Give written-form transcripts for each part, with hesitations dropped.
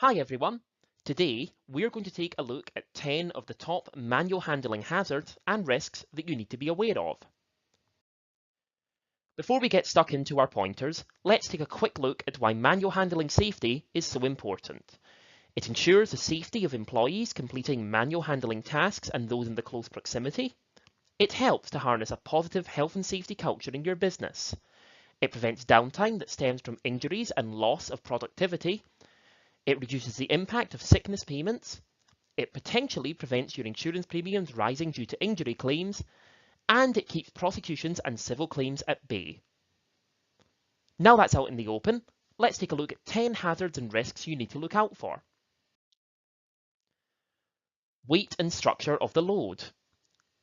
Hi everyone! Today we're going to take a look at 10 of the top manual handling hazards and risks that you need to be aware of. Before we get stuck into our pointers, let's take a quick look at why manual handling safety is so important. It ensures the safety of employees completing manual handling tasks and those in the close proximity. It helps to harness a positive health and safety culture in your business. It prevents downtime that stems from injuries and loss of productivity. It reduces the impact of sickness payments. It potentially prevents your insurance premiums rising due to injury claims. And it keeps prosecutions and civil claims at bay. Now that's out in the open, let's take a look at 10 hazards and risks you need to look out for. Weight and structure of the load.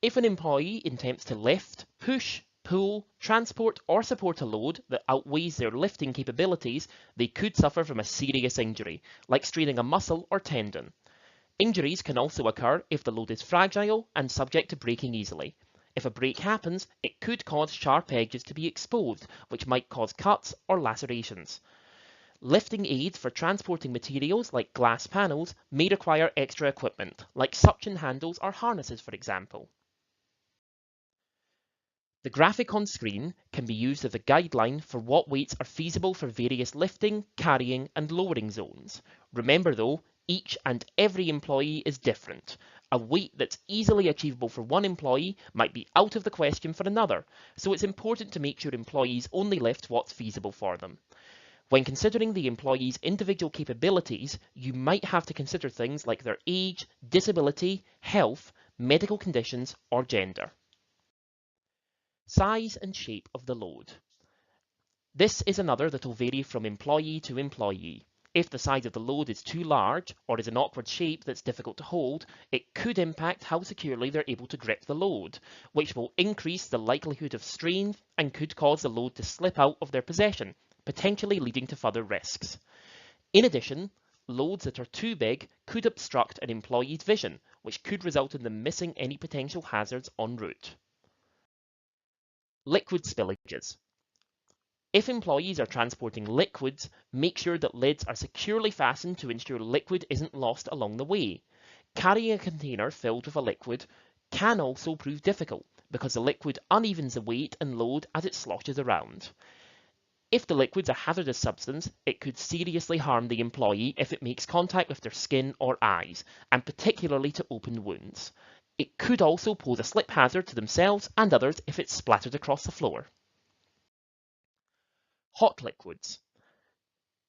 If an employee attempts to lift, push, pull, transport or support a load that outweighs their lifting capabilities, they could suffer from a serious injury, like straining a muscle or tendon. Injuries can also occur if the load is fragile and subject to breaking easily. If a break happens, it could cause sharp edges to be exposed, which might cause cuts or lacerations. Lifting aids for transporting materials like glass panels may require extra equipment, like suction handles or harnesses, for example. The graphic on screen can be used as a guideline for what weights are feasible for various lifting, carrying and lowering zones. Remember though, each and every employee is different. A weight that's easily achievable for one employee might be out of the question for another, so it's important to make sure employees only lift what's feasible for them. When considering the employee's individual capabilities, you might have to consider things like their age, disability, health, medical conditions or gender. Size and shape of the load. This is another that will vary from employee to employee. If the size of the load is too large or is an awkward shape that's difficult to hold, it could impact how securely they're able to grip the load, which will increase the likelihood of strain and could cause the load to slip out of their possession, potentially leading to further risks. In addition, loads that are too big could obstruct an employee's vision, which could result in them missing any potential hazards en route. Liquid spillages. If employees are transporting liquids, make sure that lids are securely fastened to ensure liquid isn't lost along the way. Carrying a container filled with a liquid can also prove difficult because the liquid unevens the weight and load as it sloshes around. If the liquid's a hazardous substance, it could seriously harm the employee if it makes contact with their skin or eyes, and particularly to open wounds. It could also pose a slip hazard to themselves and others if it's splattered across the floor. Hot liquids.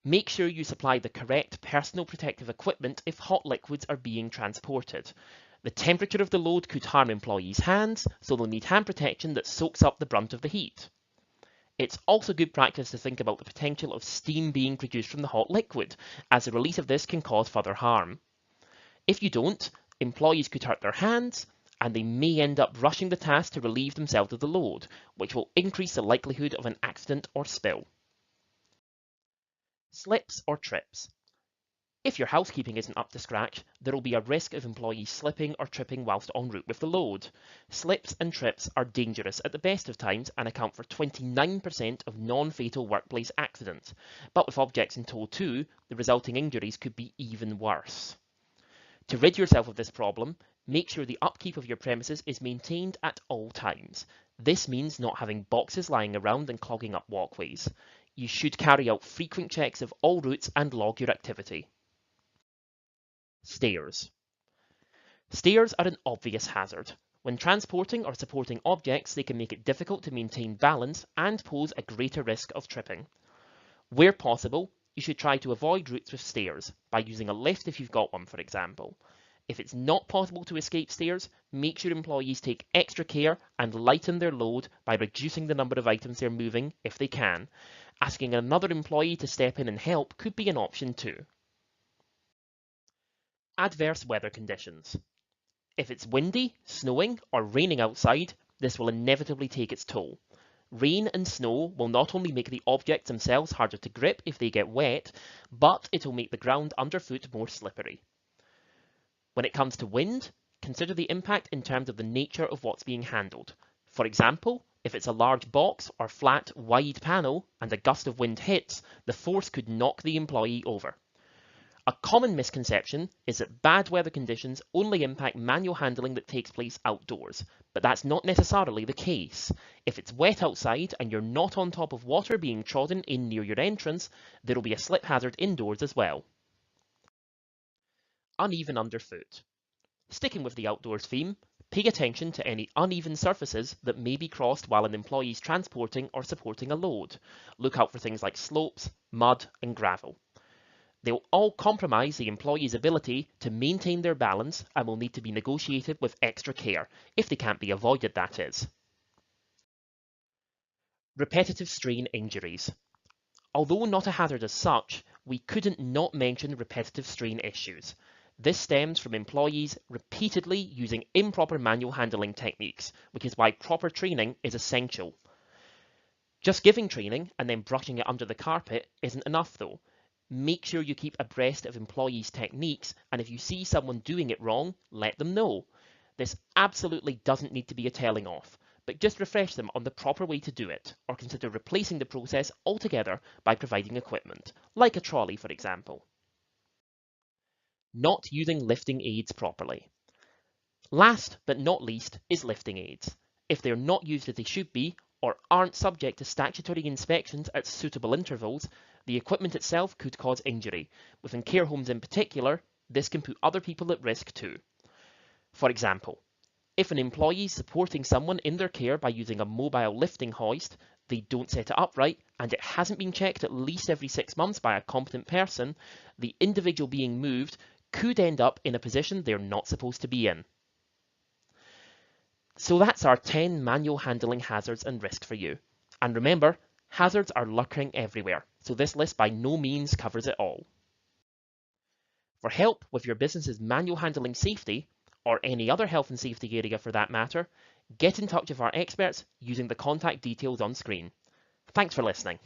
Make sure you supply the correct personal protective equipment if hot liquids are being transported. The temperature of the load could harm employees' hands, so they'll need hand protection that soaks up the brunt of the heat. It's also good practice to think about the potential of steam being produced from the hot liquid, as the release of this can cause further harm. If you don't, employees could hurt their hands, and they may end up rushing the task to relieve themselves of the load, which will increase the likelihood of an accident or spill. Slips or trips. If your housekeeping isn't up to scratch, there will be a risk of employees slipping or tripping whilst en route with the load. Slips and trips are dangerous at the best of times and account for 29% of non-fatal workplace accidents, but with objects in tow too, the resulting injuries could be even worse. To rid yourself of this problem, make sure the upkeep of your premises is maintained at all times. This means not having boxes lying around and clogging up walkways. You should carry out frequent checks of all routes and log your activity. Stairs. Stairs are an obvious hazard. When transporting or supporting objects, they can make it difficult to maintain balance and pose a greater risk of tripping. Where possible, you should try to avoid routes with stairs, by using a lift if you've got one, for example. If it's not possible to escape stairs, make sure employees take extra care and lighten their load by reducing the number of items they're moving if they can. Asking another employee to step in and help could be an option too. Adverse weather conditions. If it's windy, snowing, or raining outside, this will inevitably take its toll. Rain and snow will not only make the objects themselves harder to grip if they get wet, but it will make the ground underfoot more slippery. When it comes to wind, consider the impact in terms of the nature of what's being handled. For example, if it's a large box or flat, wide panel and a gust of wind hits, the force could knock the employee over. A common misconception is that bad weather conditions only impact manual handling that takes place outdoors, but that's not necessarily the case. If it's wet outside and you're not on top of water being trodden in near your entrance, there will be a slip hazard indoors as well. Uneven underfoot. Sticking with the outdoors theme, pay attention to any uneven surfaces that may be crossed while an employee is transporting or supporting a load. Look out for things like slopes, mud, and gravel. They'll all compromise the employee's ability to maintain their balance and will need to be negotiated with extra care, if they can't be avoided, that is. Repetitive strain injuries. Although not a hazard as such, we couldn't not mention repetitive strain issues. This stems from employees repeatedly using improper manual handling techniques, which is why proper training is essential. Just giving training and then brushing it under the carpet isn't enough though. Make sure you keep abreast of employees' techniques, and if you see someone doing it wrong, let them know. This absolutely doesn't need to be a telling off, but just refresh them on the proper way to do it, or consider replacing the process altogether by providing equipment, like a trolley for example. Not using lifting aids properly. Last but not least is lifting aids. If they're not used as they should be, or aren't subject to statutory inspections at suitable intervals, the equipment itself could cause injury. Within care homes in particular, this can put other people at risk too. For example, if an employee is supporting someone in their care by using a mobile lifting hoist, they don't set it upright, and it hasn't been checked at least every 6 months by a competent person, the individual being moved could end up in a position they're not supposed to be in. So that's our 10 manual handling hazards and risks for you. And remember, hazards are lurking everywhere, so this list by no means covers it all. For help with your business's manual handling safety, or any other health and safety area for that matter, get in touch with our experts using the contact details on screen. Thanks for listening.